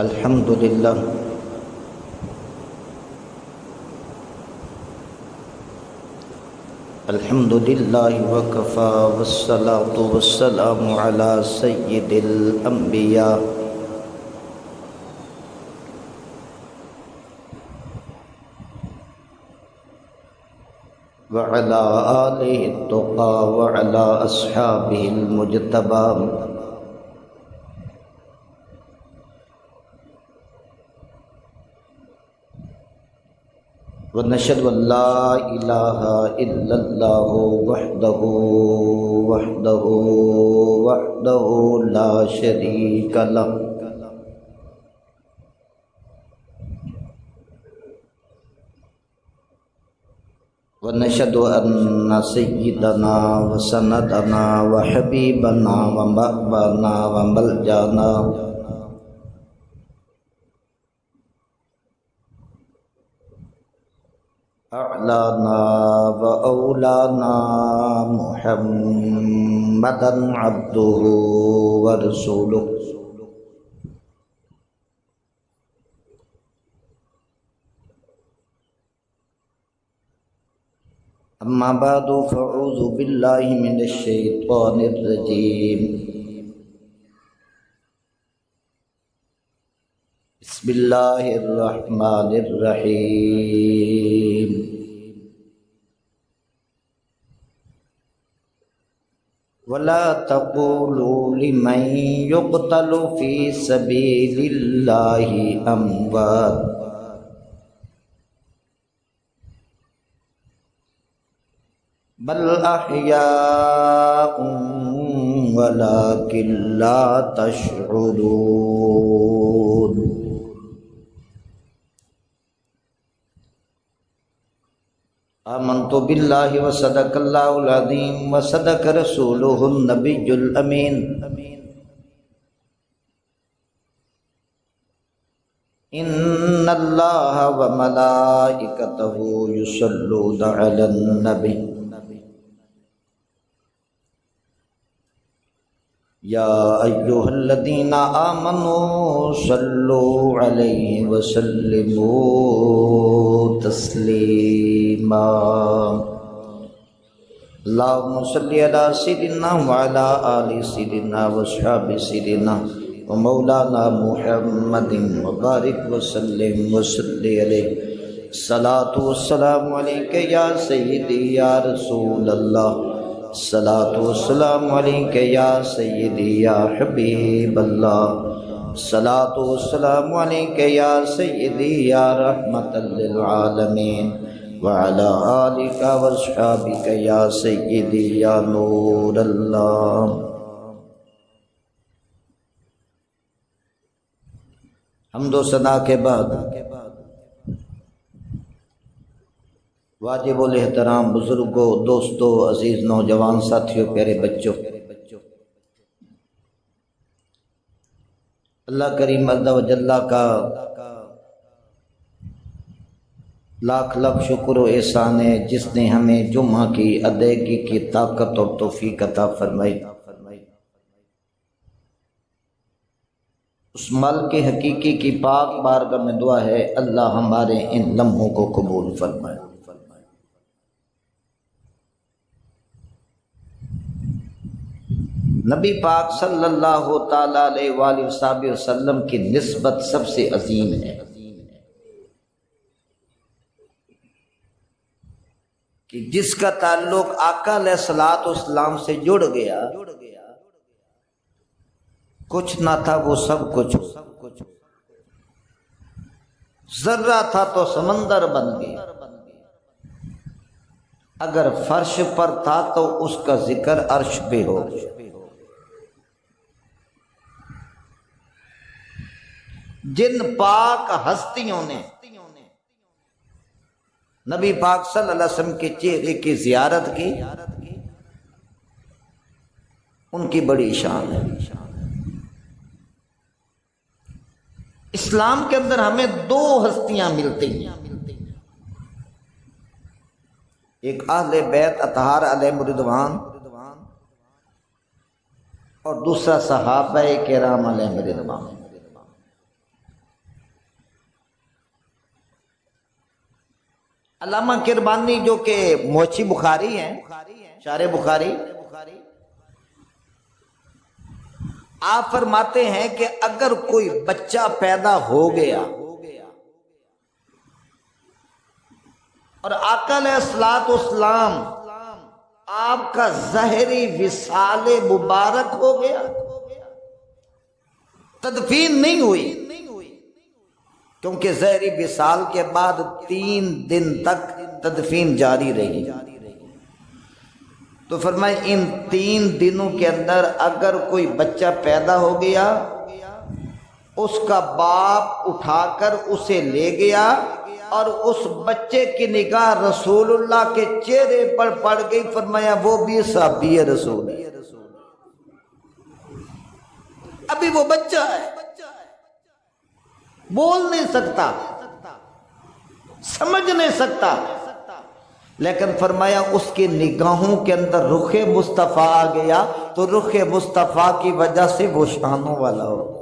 الحمد للہ الحمد للہ وکفی والصلاة والسلام علی سید الانبیاء وعلی آلہ التقی وعلی اصحابہ المجتبی ونشهد ان لا الہ الا اللہ وحدہ لا شریک لہ ونشهد ان سیدنا وسندنا وحبیبنا ومأوانا وملجانا اعلانا واولانا محمدا عبده ورسوله اما بعد فاعوذ باللہ من الشیطان الرجیم بسم اللہ الرحمن الرحیم ولا تقولوا لمن يقتل في سبيل الله اموات بل احیاء ولكن لا تشعرون آمنت باللہ وصدق اللہ العظیم وصدق رسولہ النبی الامین ان اللہ وملائکتہ یصلون علی النبی یا ایہا الذین آمنوا صلوا علیہ وسلموا تسلیما اللہم صلی علی سیدنا وعلی آل سیدنا واصحاب سیدنا ومولانا محمد وبارک وسلم وصلی علیہ الصلاۃ والسلام علیک یا سیدی یا رسول اللہ الصلاۃ والسلام علیک یا سیدی یا حبیب اللہ الصلاۃ والسلام علیک یا سیدی یا رحمت للعالمین وعلی آلک واصحابک یا سیدی یا نور اللہ۔ حمد و ثنا کے بعد واجب الاحترام بزرگوں، دوستوں، عزیز نوجوان ساتھیوں، پیارے بچوں، اللہ کریم عز و جل کا لاکھ لاکھ شکر و احسان ہے جس نے ہمیں جمعہ کی ادائیگی کی طاقت اور توفیق عطا فرمائی۔ اس مالک حقیقی کی پاک بارگاہ میں دعا ہے اللہ ہمارے ان لمحوں کو قبول فرمائے۔ نبی پاک صلی اللہ تعالیٰ علیہ وآلہ وسلم کی نسبت سب سے عظیم ہے کہ جس کا تعلق آقا علیہ الصلوۃ والسلام سے جڑ گیا، کچھ نہ تھا وہ سب کچھ، ذرہ تھا تو سمندر بن گیا، اگر فرش پر تھا تو اس کا ذکر عرش پہ ہو گیا۔ جن پاک ہستیوں نے نبی پاک صلی اللہ علیہ وسلم کے چہرے کی زیارت کی، ان کی بڑی شان ہے۔ اسلام کے اندر ہمیں دو ہستیاں ملتی ہیں، ایک اہل بیت اطہار علیہم رضوان اور دوسرا صحابہ کرام علیہم رضوان۔ علامہ کرمانی جو کہ موچی بخاری ہیں، شارح بخاری، آپ فرماتے ہیں کہ اگر کوئی بچہ پیدا ہو گیا اور آقا علیہ الصلوۃ والسلام آپ کا ظاہری وصال مبارک ہو گیا، تدفین نہیں ہوئی، کیونکہ ظاہری وصال کے بعد 3 دن تک تدفین جاری رہی، تو فرمائے ان 3 دنوں کے اندر اگر کوئی بچہ پیدا ہو گیا، اس کا باپ اٹھا کر اسے لے گیا اور اس بچے کی نگاہ رسول اللہ کے چہرے پر پڑ گئی، فرمایا وہ بھی صحابی رسول ہے، ابھی وہ بچہ ہے، بول نہیں سکتا، سمجھ نہیں سکتا، لیکن فرمایا اس کی نگاہوں کے اندر رخ مصطفیٰ آ گیا تو رخ مصطفیٰ کی وجہ سے وہ شانوں والا ہو۔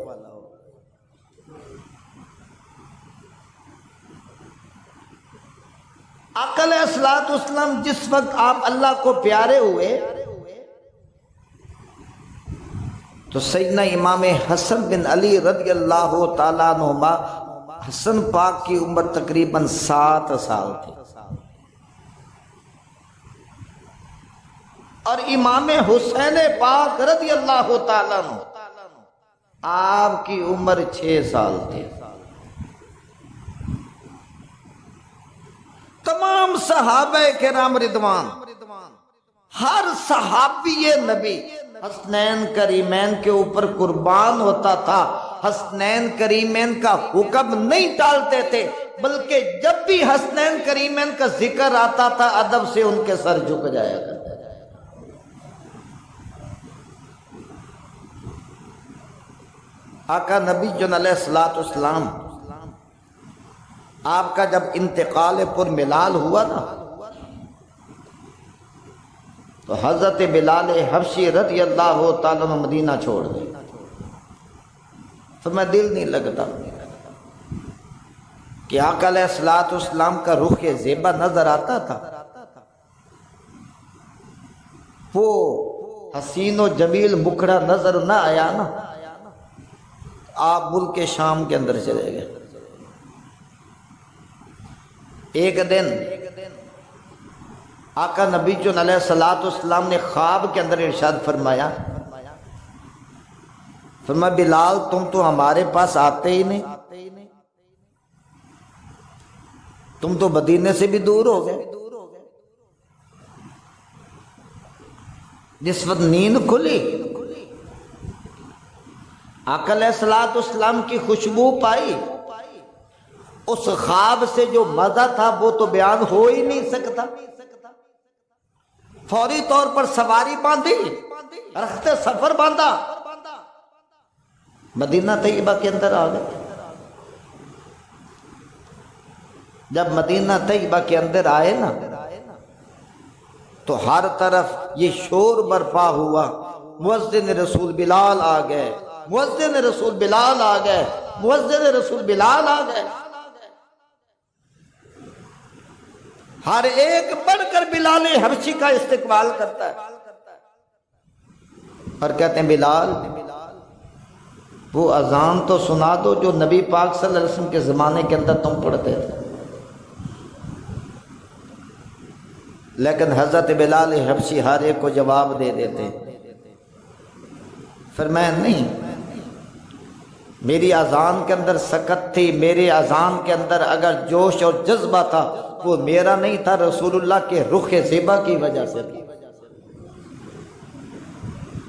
آقا علیہ الصلوۃ والسلام جس وقت آپ اللہ کو پیارے ہوئے تو سیدنا امام حسن بن علی رضی اللہ تعالیٰ عنہما، حسن پاک کی عمر تقریباً 7 سال تھی، اور امام حسین پاک رضی اللہ تعالیٰ عنہ آپ کی عمر 6 سال تھی۔ تمام صحابہ کرام رضوان، ہر صحابی نبی حسنین کریمین کے اوپر قربان ہوتا تھا، حسنین کریمین کا حکم نہیں ٹالتے تھے، بلکہ جب بھی حسنین کریمین کا ذکر آتا تھا ادب سے ان کے سر جھک جایا کرتا۔ آقا نبی جن علیہ الصلوۃ والسلام آپ کا جب انتقال پر ملال ہوا نا تو حضرت بلال حبشی رضی اللہ تعالیٰ عنہ مدینہ چھوڑ گئے، تو میں دل نہیں لگتا کہ آقا علیہ الصلوۃ والسلام کا رخ زیبا نظر آتا تھا، وہ حسین و جمیل مکھڑا نظر نہ آیا نا، آپ ملک شام کے اندر چلے گئے۔ ایک دن آقا نبی جن علیہ الصلوۃ والسلام نے خواب کے اندر ارشاد فرمایا، بلال تم تو ہمارے پاس آتے ہی نہیں، تم تو مدینے سے بھی دور ہو گئے۔ جس وقت نیند کھلی آقا علیہ الصلوۃ والسلام کی خوشبو پائی، اس خواب سے جو مزہ تھا وہ تو بیان ہو ہی نہیں سکتا۔ فوری طور پر سواری باندھی، رخت سفر باندھا، مدینہ طیبہ کے اندر آ گئے۔ جب مدینہ طیبہ کے اندر آئے نا تو ہر طرف یہ شور برپا ہوا، مؤذن رسول بلال آ گئے، مؤذن رسول بلال آ گئے، مؤذن رسول بلال آ گئے۔ ہر ایک بڑھ کر بلال حبشی کا استقبال کرتا ہے اور کہتے ہیں بلال وہ اذان تو سنا دو جو نبی پاک صلی اللہ علیہ وسلم کے زمانے کے اندر تم پڑھتے تھے۔ لیکن حضرت بلال حبشی ہر ایک کو جواب دے دیتے، فرمایا نہیں، میری اذان کے اندر سکت تھی، میری اذان کے اندر اگر جوش اور جذبہ تھا وہ میرا نہیں تھا، رسول اللہ کے رخ زیبا کی وجہ سے تھا۔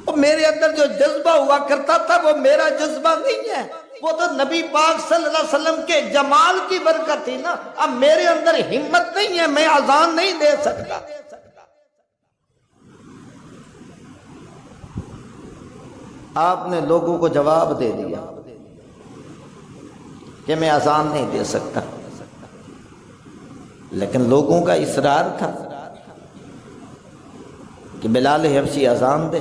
اور میرے اندر جو جذبہ ہوا کرتا تھا وہ میرا جذبہ نہیں ہے، وہ تو نبی پاک صلی اللہ علیہ وسلم کے جمال کی برکت تھی نا۔ اب میرے اندر ہمت نہیں ہے، میں اذان نہیں دے سکتا۔ آپ نے لوگوں کو جواب دے دیا کہ میں اذان نہیں دے سکتا، لیکن لوگوں کا اصرار تھا کہ بلال حبشی اذان دے۔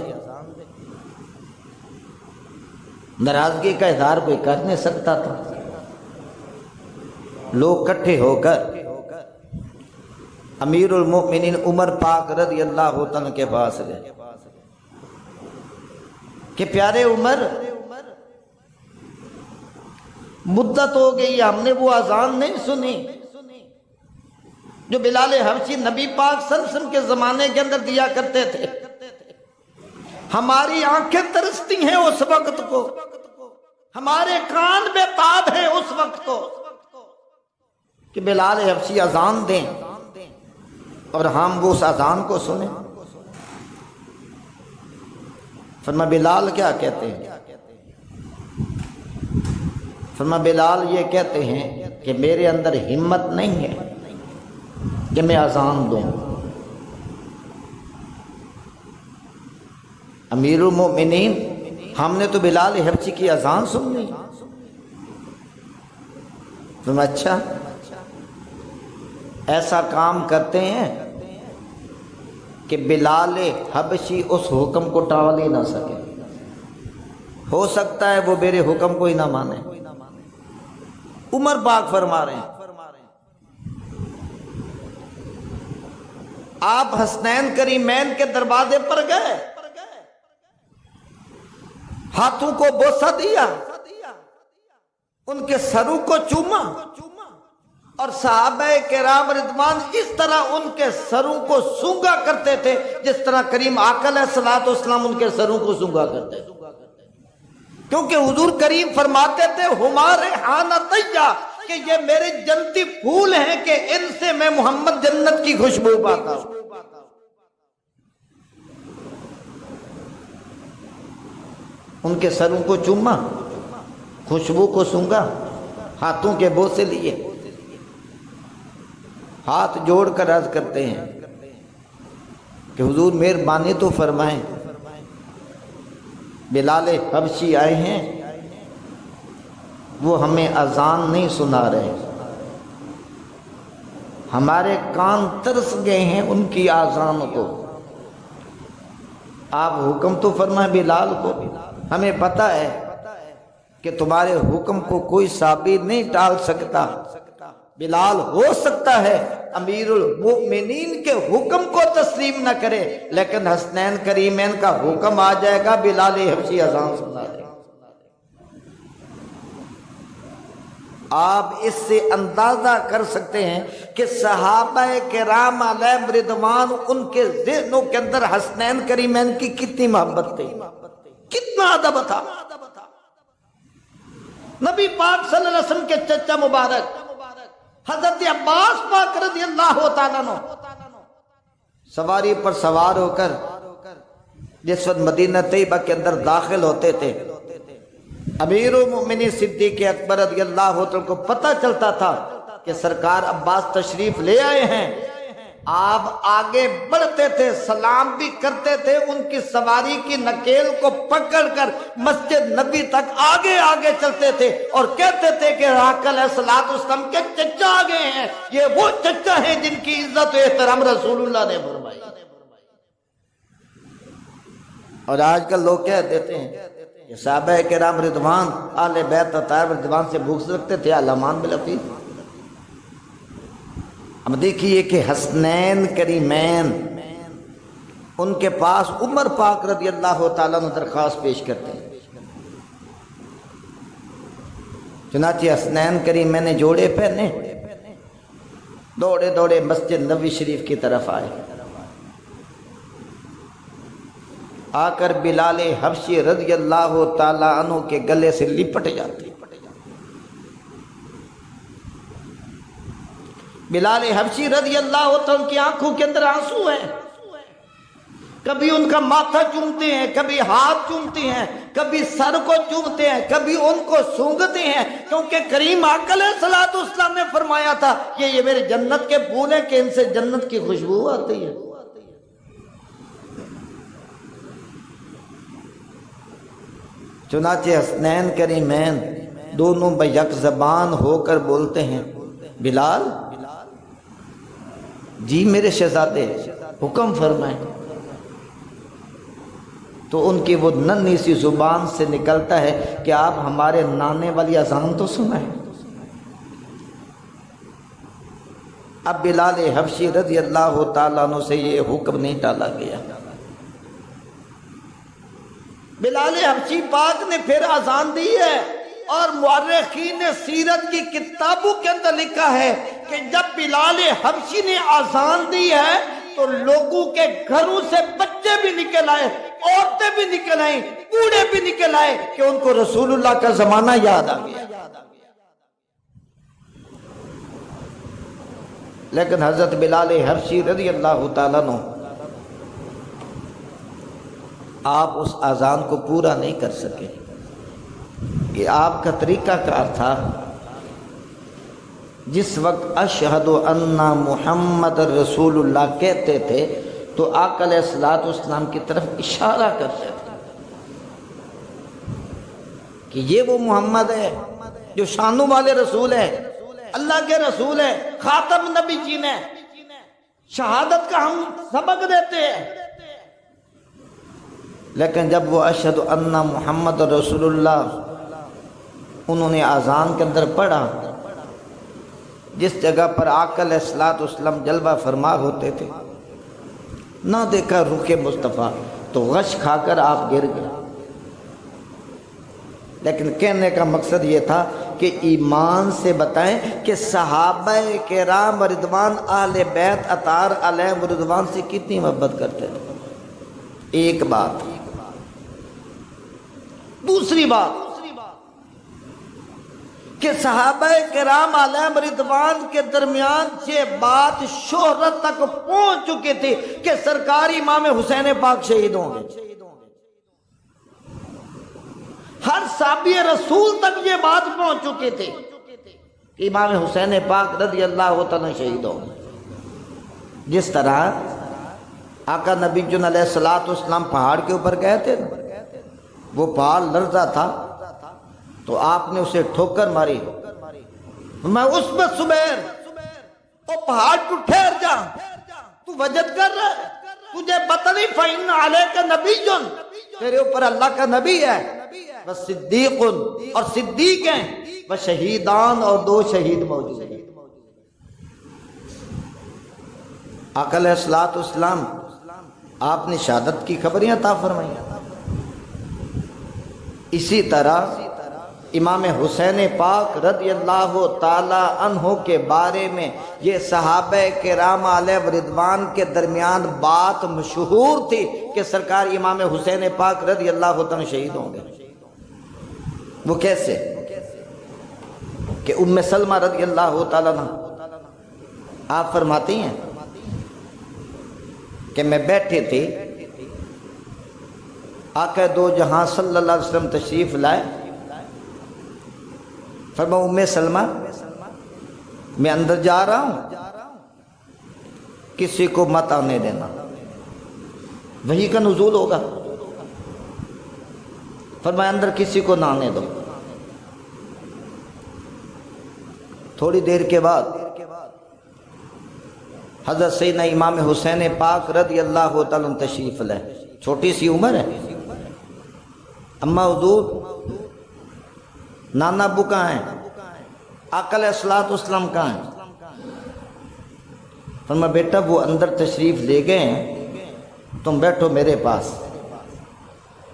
ناراضگی کا اظہار کوئی کر نہیں سکتا تھا۔ لوگ اکٹھے ہو کر امیر المومنین عمر پاک رضی اللہ عنہ کے پاس گئے کہ پیارے عمر، مدت ہو گئی ہم نے وہ اذان نہیں سنی جو بلال حبشی نبی پاک صلی اللہ علیہ وسلم کے زمانے کے اندر دیا کرتے تھے۔ ہماری آنکھیں ترستی ہیں اس وقت کو، ہمارے کان بے تاب ہیں اس وقت کو کہ بلال حبشی اذان دیں اور ہم وہ اس اذان کو سنیں۔ فرمایا بلال کیا کہتے ہیں؟ فرمایا بلال یہ کہتے ہیں کہ میرے اندر ہمت نہیں ہے کہ میں اذان دوں۔ امیر المومنین، ہم نے تو بلال حبشی کی اذان سنی۔ تم اچھا ایسا کام کرتے ہیں کہ بلال حبشی اس حکم کو ٹال ہی نہ سکے، ہو سکتا ہے وہ میرے حکم کو ہی نہ مانے۔ عمر پاک فرما رہے ہیں آپ حسنین کریمین کے دروازے پر گئے، ہاتھوں کو بوسہ دیا، ان کے سروں کو چوما، اور صحابہ کرام رضوان اس طرح ان کے سروں کو سونگا کرتے تھے جس طرح کریم آقا علیہ الصلوۃ والسلام ان کے سروں کو سونگا کرتے تھے، کیونکہ حضور کریم فرماتے تھے ہمارے ریحانتیہ کہ یہ میرے جنتی پھول ہیں کہ ان سے میں محمد جنت کی خوشبو پاتا ہوں۔ ان کے سروں کو چوما، خوشبو کو سونگا، ہاتھوں کے بوسے لیے، ہاتھ جوڑ کر عرض کرتے ہیں کہ حضور مہربانی تو فرمائیں، بلال حبشی آئے ہیں، وہ ہمیں اذان نہیں سنا رہے، ہمارے کان ترس گئے ہیں ان کی اذان کو، آپ حکم تو فرمائیں بلال کو، ہمیں پتہ ہے کہ تمہارے حکم کو کوئی صحابی نہیں ٹال سکتا۔ بلال ہو سکتا ہے امیر المؤمنین کے حکم کو تسلیم نہ کرے، لیکن حسنین کریمین کا حکم آ جائے گا بلال حبشی اذان سنا دے۔ آپ اس سے اندازہ کر سکتے ہیں کہ صحابہ کرام علیہم رضوان ان کے ذہنوں کے اندر حسنین کریمین کی کتنی محبت تھی، کتنا ادب تھا۔ نبی پاک صلی اللہ علیہ وسلم کے چچا مبارک حضرت عباس پاک رضی اللہ تعالیٰ عنہ سواری پر سوار ہو کر جس وقت مدینہ طیبہ کے اندر داخل ہوتے تھے، امیر المؤمنین صدیق اکبر رضی اللہ عنہ کو پتہ چلتا تھا کہ سرکار عباس تشریف لے آئے ہیں، آپ آگے بڑھتے تھے، سلام بھی کرتے تھے، ان کی سواری کی نکیل کو پکڑ کر مسجد نبی تک آگے آگے چلتے تھے اور کہتے تھے کہ آقا علیہ الصلوۃ والسلام کے چچا آ گئے ہیں، یہ وہ چچا ہیں جن کی عزت و احترام رسول اللہ نے فرمائی۔ اور آج کل لوگ کہہ دیتے ہیں کہ صحابہ کرام رضوان اہل بیت اطہار رضوان سے بغض رکھتے تھے، علامان بالحفیظ۔ اب دیکھیے کہ حسنین کریمین ان کے پاس عمر پاک رضی اللہ تعالیٰ عنہ درخواست پیش کرتے ہیں، چنانچہ حسنین کریمین نے جوڑے پہنے، دوڑے دوڑے مسجد نبوی شریف کی طرف آئے، آ کر بلال حبشی رضی اللہ تعالیٰ عنہ کے گلے سے لپٹ جاتے۔ بلال حبشی رضی اللہ عنہ کی آنکھوں کے اندر آنسو ہیں، کبھی ان کا ماتھا چومتے ہیں، کبھی ہاتھ چومتے ہیں، کبھی سر کو چومتے ہیں، کبھی ان کو سونگھتے ہیں، کیونکہ کریم آقا علیہ الصلوۃ والسلام نے فرمایا تھا کہ یہ میرے جنت کے پھول ہیں کہ ان سے جنت کی خوشبو آتی ہے۔ چنانچہ حسنین کریمین دونوں بیک زبان ہو کر بولتے ہیں، بلال جی میرے شہزادے حکم فرمائیں۔ تو ان کی وہ ننھی سی زبان سے نکلتا ہے کہ آپ ہمارے نانے والی اذان تو سنائیں۔ اب بلال حبشی رضی اللہ تعالیٰ عنہ سے یہ حکم نہیں ٹالا گیا۔ بلال حبشی پاک نے پھر اذان دی ہے، اور مورخین نے سیرت کی کتابوں کے اندر لکھا ہے کہ جب بلال حبشی نے اذان دی ہے تو لوگوں کے گھروں سے بچے بھی نکل آئے، عورتیں بھی نکل آئیں، بوڑھے بھی نکل آئے کہ ان کو رسول اللہ کا زمانہ یاد آ گیا۔ لیکن حضرت بلال حبشی رضی اللہ تعالیٰ عنہ آپ اس اذان کو پورا نہیں کر سکے۔ یہ آپ کا طریقہ کار تھا، جس وقت اشہد ان محمد رسول اللہ کہتے تھے تو آقا علیہ السلام کی طرف اشارہ کرتے تھے کہ یہ وہ محمد ہے جو شانوں والے رسول ہے، اللہ کے رسول ہے، خاتم نبی جی نے شہادت کا ہم سبق دیتے ہیں۔ لیکن جب وہ اشہد ان محمد رسول اللہ انہوں نے اذان کے اندر پڑھا، جس جگہ پر آقا علیہ السلام جلوہ فرما ہوتے تھے، نہ دیکھا رخ مصطفیٰ تو غش کھا کر آپ گر گئے۔ لیکن کہنے کا مقصد یہ تھا کہ ایمان سے بتائیں کہ صحابہ کرام رضوان اہل بیت اطہار علیہم رضوان سے کتنی محبت کرتے تھے۔ ایک بات۔ دوسری بات کہ صحابہ کرام علیہم رضوان کے درمیان یہ بات شہرت تک پہنچ چکی تھی کہ سرکار امام حسین پاک شہید ہوں گے۔ ہر صحابی رسول تک یہ بات پہنچ چکی تھی کہ امام حسین پاک رضی اللہ تعالیٰ شہید ہوں گے۔ جس طرح آقا نبی جن علیہ السلام پہاڑ کے اوپر گئے تھے، وہ پہاڑ لرزا تھا تو آپ نے اسے ٹھوکر ماری، میں اس میں صبیر تو پہاڑ تو ٹھہر جا، تو وجد کر رہا ہے، تجھے پتہ نہیں فَإِنَّ عَلَيْكَ نَبِيٌّ، تیرے اوپر اللہ کا نبی ہے، وَصِدِّيقٌ، اور صدیق ہیں، وَشَہِیدان، اور 2 شہید موجود ہیں۔ آقا علیہ السلام آپ نے شہادت کی خبریں عطا فرمائی۔ اسی طرح امام حسین پاک رضی اللہ تعالی عنہ کے بارے میں یہ صحابہ کرام علیہ رضوان کے درمیان بات مشہور تھی کہ سرکار امام حسین پاک رضی اللہ تعالی شہید ہوں گے۔ وہ کیسے؟ کہ ام سلمہ رضی اللہ تعالی عنہ آپ فرماتی ہیں کہ میں بیٹھے تھے، آقا دو جہاں صلی اللہ علیہ وسلم تشریف لائے، فرمایا ام سلمہ میں اندر جا رہا ہوں، کسی کو مت آنے دینا، وحی کا نزول ہوگا، فرمایا اندر کسی کو نہ آنے دو۔ تھوڑی دیر کے بعد حضرت سیدنا امام حسین پاک رضی اللہ تعالیٰ عنہ تشریف لائے، چھوٹی سی عمر ہے، اماں حضور نانا ابو کہاں ہیں، آقا علیہ السلام کہاں ہیں؟ فرمایا بیٹا وہ اندر تشریف لے گئے ہیں، تم بیٹھو میرے پاس۔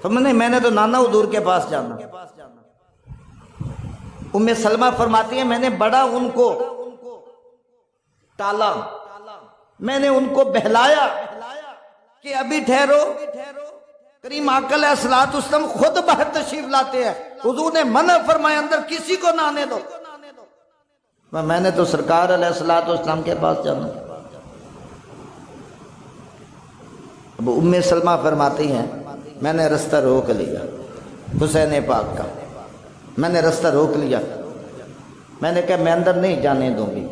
فرمایا نہیں، میں نے تو نانا حضور کے پاس جانا۔ ام سلمہ فرماتی ہیں میں نے بڑا ان کو ٹالا، میں نے ان کو بہلایا کہ ابھی ٹھہرو، کریم آقا علیہ السلام خود باہر تشریف لاتے ہیں، حضور نے منع فرمایا اندر کسی کو نہ آنے دو۔ میں نے تو سرکار علیہ السلام کے پاس جانا۔ اب ام سلمہ فرماتی ہیں میں نے رستہ روک لیا حسین پاک کا، میں نے رستہ روک لیا، میں نے کہا میں اندر نہیں جانے دوں گی۔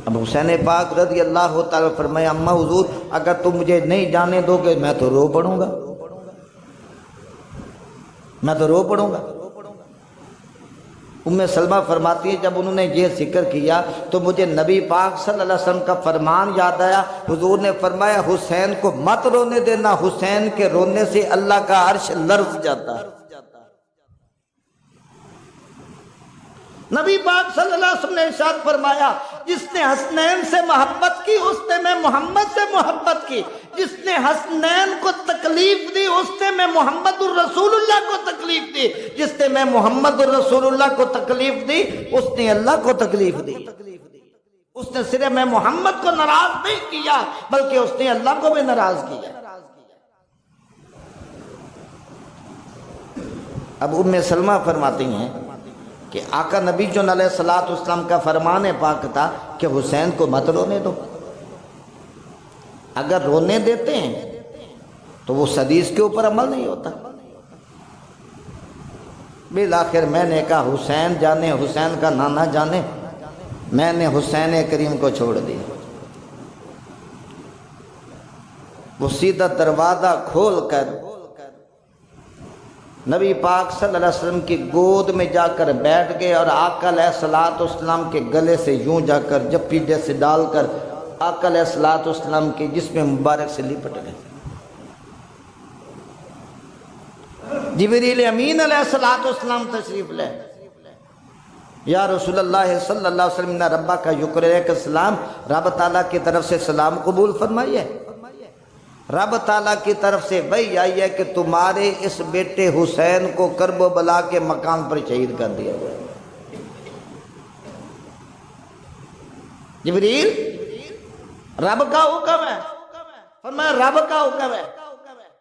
اب حسین پاک رضی اللہ تعالیٰ فرمایا اماں حضور اگر تم مجھے نہیں جانے دو گے میں تو رو پڑوں گا، میں تو رو پڑوں گا۔ ام سلمہ فرماتی ہے جب انہوں نے یہ ذکر کیا تو مجھے نبی پاک صلی اللہ علیہ وسلم کا فرمان یاد آیا، حضور نے فرمایا حسین کو مت رونے دینا، حسین کے رونے سے اللہ کا عرش لرز جاتا ہے۔ نبی پاک صلی اللہ علیہ وسلم نے ارشاد فرمایا جس نے حسنین سے محبت کی اس نے میں محمد سے محبت کی، جس نے حسنین کو تکلیف دی اس نے میں محمد الرسول اللہ کو تکلیف دی، جس نے میں محمد الرسول اللہ کو تکلیف دی اس نے اللہ کو تکلیف دی۔ اس نے صرف میں محمد کو ناراض نہیں کیا بلکہ اس نے اللہ کو بھی ناراض کیا۔ اب ام سلمہ فرماتی ہیں کہ آقا نبی جو علیہ الصلوۃ والسلام کا فرمان پاک تھا کہ حسین کو مت رونے دو، اگر رونے دیتے ہیں تو وہ حدیث کے اوپر عمل نہیں ہوتا۔ بالآخر میں نے کہا حسین جانے حسین کا نانا جانے، میں نے حسین کریم کو چھوڑ دیا۔ وہ سیدھا دروازہ کھول کر نبی پاک صلی اللہ علیہ وسلم کی گود میں جا کر بیٹھ گئے اور آقا علیہ الصلوۃ والسلام کے گلے سے یوں جا کر جپی جیسے ڈال کر آقا علیہ الصلوۃ والسلام کی جسم مبارک سے لپٹ گئے۔ جبریل امین علیہ الصلوۃ والسلام تشریف لے، یا رسول اللہ صلی اللہ علیہ وسلم ربا کا یقرئک السلام، رب تعالیٰ کی طرف سے سلام قبول فرمائیے۔ رب تعالیٰ کی طرف سے وحی آئی ہے کہ تمہارے اس بیٹے حسین کو کرب و بلا کے مقام پر شہید کر دیا گیا۔ جبریل رب کا حکم ہے، فرمایا رب کا حکم ہے۔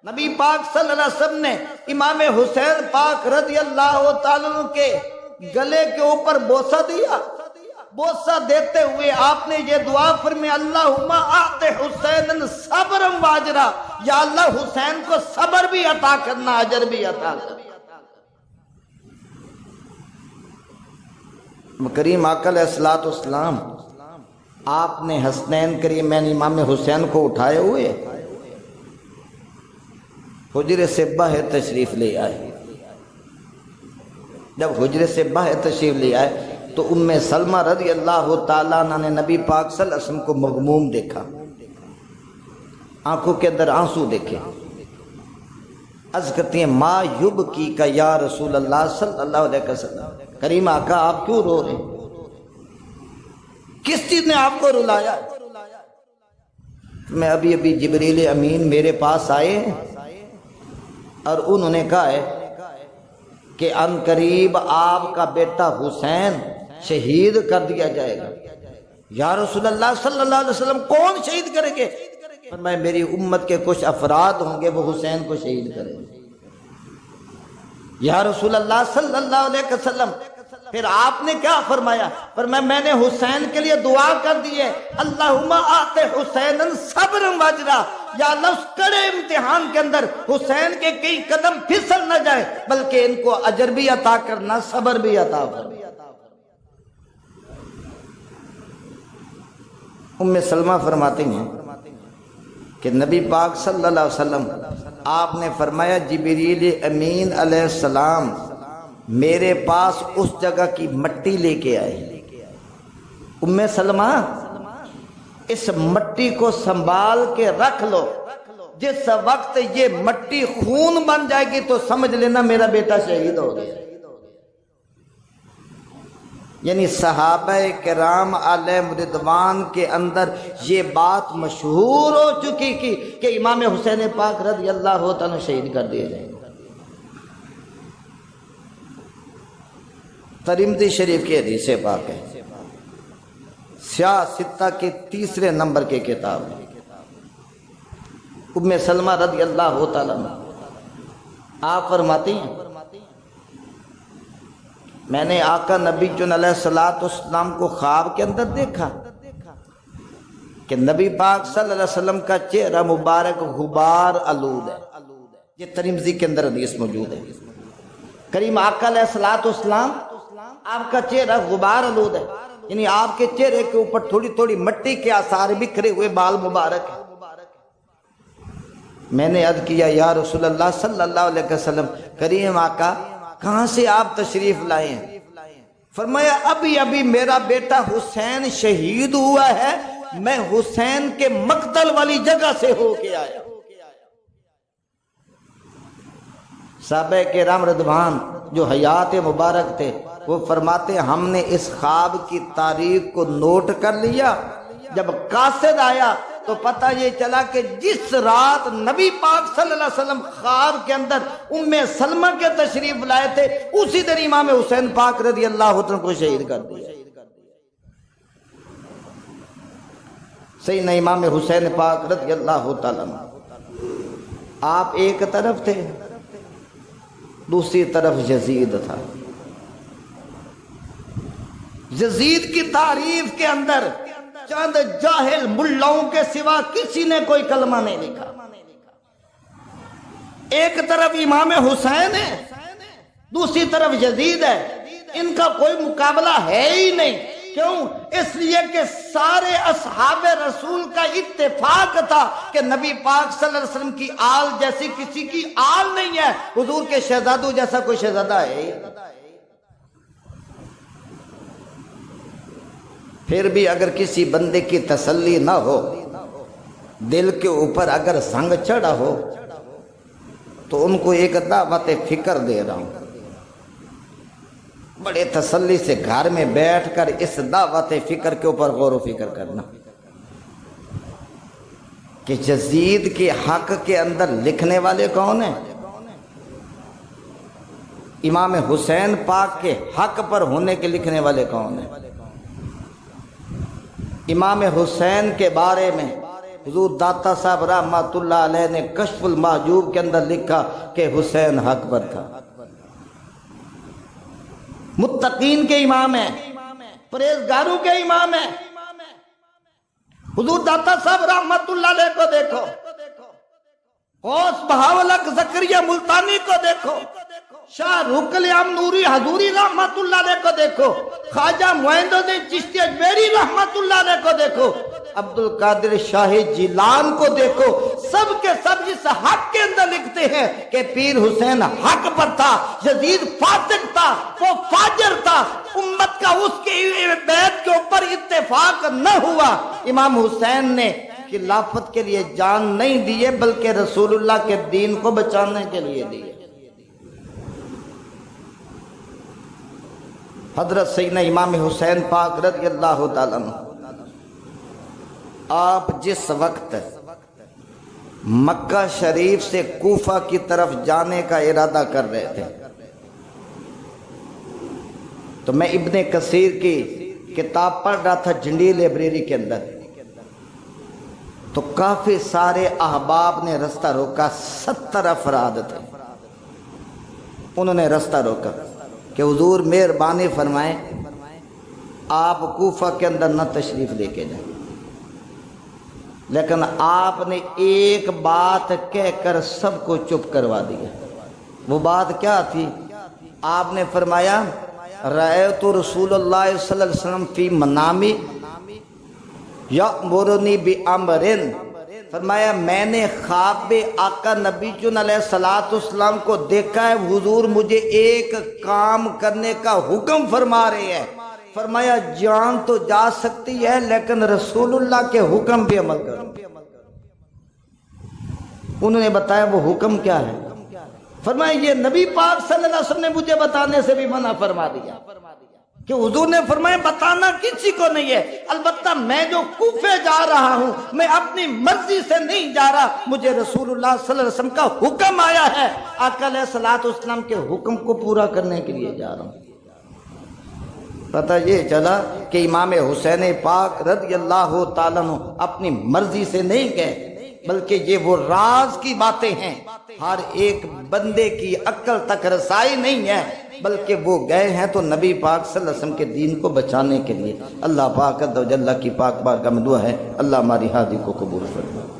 نبی پاک صلی اللہ علیہ وسلم نے امام حسین پاک رضی اللہ تعالیٰ عنہ کے گلے کے اوپر بوسہ دیا۔ بوسہ دیتے ہوئے آپ نے یہ دعا فرمائی اللہم اعط حسین صبرا واجرا، یا اللہ حسین کو صبر بھی عطا کرنا اجر بھی عطا کرنا۔ کریم آقا علیہ الصلوۃ والسلام آپ نے حسنین کریمین امام حسین کو اٹھائے ہوئے حجرے سے باہر تشریف لے آئے۔ جب حجرے سے باہر تشریف لے آئے تو ام سلمہ رضی اللہ تعالیٰ عنہ نے نبی پاک صلی اللہ علیہ وسلم کو مغموم دیکھا، آنکھوں کے اندر آنسو دیکھے۔ عرض کرتی ہیں ما یبکی کا یا رسول اللہ صلی اللہ علیہ وسلم، کریم آقا آپ کیوں رو رہے ہیں؟ کس چیز نے آپ کو رلایا؟ میں ابھی جبریل امین میرے پاس آئے ہیں اور انہوں نے کہا ہے کہ ان قریب آپ کا بیٹا حسین شہید کر دیا جائے گا۔ یا رسول اللہ صلی اللہ علیہ وسلم کون شہید کریں گے؟ فرمایا میری امت کے کچھ افراد ہوں گے وہ حسین کو شہید کریں گے۔ یا رسول اللہ صلی اللہ علیہ وسلم پھر آپ نے کیا فرمایا؟ فرمایا میں نے حسین کے لیے دعا کر دی ہے اللہم آت حسین صبرا واجرا، یا اللہ اس کڑے امتحان کے اندر حسین کے کئی قدم پھسل نہ جائے بلکہ ان کو اجر بھی عطا کرنا صبر بھی عطا فرما۔ ام سلمہ فرماتی ہیں کہ نبی پاک صلی اللہ علیہ وسلم آپ نے فرمایا جبریل امین علیہ السلام میرے پاس اس جگہ کی مٹی لے کے آئے۔ ام سلمہ اس مٹی کو سنبھال کے رکھ لو، جس وقت یہ مٹی خون بن جائے گی تو سمجھ لینا میرا بیٹا شہید ہو گیا۔ یعنی صحابہ کرام علیہ رضوان کے اندر یہ بات مشہور ہو چکی کہ امام حسین پاک رضی اللہ تعالیٰ شہید کر دیے جائیں گے۔ ترمذی شریف کی حدیث پاک ہے، سیاہ ستہ کے تیسرے نمبر کے کتاب ہے۔ ام سلمہ رضی اللہ تعالیٰ آپ فرماتی ہیں میں نے آقا نبی علیہ الصلوۃ والسلام کو خواب کے اندر دیکھا کہ نبی پاک صلی اللہ علیہ وسلم کا چہرہ مبارک غبار آلود ہے۔ یہ ترمذی کے اندر حدیث موجود ہے۔ کریم آقا علیہ الصلوۃ والسلام آپ کا چہرہ غبار آلود ہے، یعنی آپ کے چہرے کے اوپر تھوڑی تھوڑی مٹی کے آثار بکھرے ہوئے بال مبارک ہیں۔ میں نے عرض کیا یا رسول اللہ صلی اللہ علیہ وسلم کریم آقا کہاں سے آپ تشریف لائے ہیں؟ فرمایا ابھی میرا بیٹا حسین شہید ہوا ہے، میں حسین کے مقتل والی جگہ سے ہو کے آیا۔ صحابہ کرام رضوان جو حیات مبارک تھے، وہ فرماتے ہیں ہم نے اس خواب کی تاریخ کو نوٹ کر لیا، جب قاصد آیا تو پتہ یہ چلا کہ جس رات نبی پاک صلی اللہ علیہ وسلم خواب کے اندر ام سلمہ کے تشریف لائے تھے، اسی دن امام حسین پاک رضی اللہ عنہ کو شہید کر دیا۔ سیدنا امام حسین پاک رضی اللہ تعالیٰ عنہ، آپ ایک طرف تھے، دوسری طرف یزید تھا۔ یزید کی تعریف کے اندر چند جاہل ملاؤں کے سوا کسی نے کوئی کلمہ نہیں لکھا۔ ایک طرف امام حسین ہے، دوسری طرف یزید ہے، ان کا کوئی مقابلہ ہے ہی نہیں۔ کیوں؟ اس لیے کہ سارے اصحاب رسول کا اتفاق تھا کہ نبی پاک صلی اللہ علیہ وسلم کی آل جیسی کسی کی آل نہیں ہے، حضور کے شہزادوں جیسا کوئی شہزادہ ہے۔ پھر بھی اگر کسی بندے کی تسلی نہ ہو، دل کے اوپر اگر زنگ چڑھا ہو، تو ان کو ایک دعوت فکر دے رہا ہوں، بڑے تسلی سے گھر میں بیٹھ کر اس دعوت فکر کے اوپر غور و فکر کرنا کہ یزید کے حق کے اندر لکھنے والے کون ہیں؟ امام حسین پاک کے حق پر ہونے کے لکھنے والے کون ہیں؟ امام حسین کے بارے میں حضور داتا صاحب رحمۃ اللہ علیہ نے کشف المحجوب کے اندر لکھا کہ حسین حق پر تھا، متقین کے امام ہیں، پرہیزگاروں کے امام ہیں۔ حضور داتا صاحب رحمت اللہ علیہ کو دیکھو، غوث بہاولک زکریا ملتانی کو دیکھو، شاہ رخ العام نوری حضوری رحمت اللہ علیہ کو دیکھو، خواجہ معین الدین چشتی اجمیری رحمت اللہ علیہ کو دیکھو، عبد القادر شاہ جیلان کو دیکھو، سب کے سب اس حق کے اندر لکھتے ہیں کہ پیر حسین حق پر تھا، یزید فاسق تھا، وہ فاجر تھا، امت کا اس کی بیعت کے اوپر اتفاق نہ ہوا۔ امام حسین نے خلافت کے لیے جان نہیں دیے، بلکہ رسول اللہ کے دین کو بچانے کے لیے دیے۔ حضرت سیدنا امام حسین پاک رضی اللہ تعالیٰ عنہ، آپ جس وقت مکہ شریف سے کوفہ کی طرف جانے کا ارادہ کر رہے تھے، تو میں ابن کثیر کی کتاب پڑھ رہا تھا جھنڈی لائبریری کے اندر، تو کافی سارے احباب نے رستہ روکا، 70 افراد تھے، انہوں نے رستہ روکا کہ حضور مہربانی فرمائیں آپ کوفہ کے اندر نہ تشریف لے کے جائیں، لیکن آپ نے ایک بات کہہ کر سب کو چپ کروا دیا۔ وہ بات کیا تھی؟ آپ نے فرمایا رأیت رسول اللہ صلی اللہ علیہ وسلم فی منامی یأمرنی بأمر، فرمایا میں نے خواب آقا نبی جن علیہ السلام کو دیکھا ہے، حضور مجھے ایک کام کرنے کا حکم فرما رہے ہیں، فرمایا جان تو جا سکتی ہے لیکن رسول اللہ کے حکم بھی عمل کرو۔ انہوں نے بتایا وہ حکم کیا ہے؟ فرمایا یہ نبی پاک صلی اللہ علیہ وسلم نے مجھے بتانے سے بھی منع فرما دیا، کہ حضور نے فرمایا بتانا کسی کو نہیں ہے، البتہ میں جو کوفے جا رہا ہوں میں اپنی مرضی سے نہیں جا رہا، مجھے رسول اللہ صلی اللہ علیہ وسلم کا حکم آیا ہے، آقا علیہ السلام کے حکم کو پورا کرنے کے لیے جا رہا ہوں۔ پتہ یہ چلا کہ امام حسین پاک رضی اللہ تعالیٰ عنہ اپنی مرضی سے نہیں گئے، بلکہ یہ وہ راز کی باتیں ہیں، ہر ایک بندے کی عقل تک رسائی نہیں ہے، بلکہ وہ گئے ہیں تو نبی پاک صلی اللہ علیہ وسلم کے دین کو بچانے کے لیے۔ اللہ پاک عز و جل کی پاک بارگاہ میں دعا ہے اللہ ہماری حاضری کو قبول فرمائے۔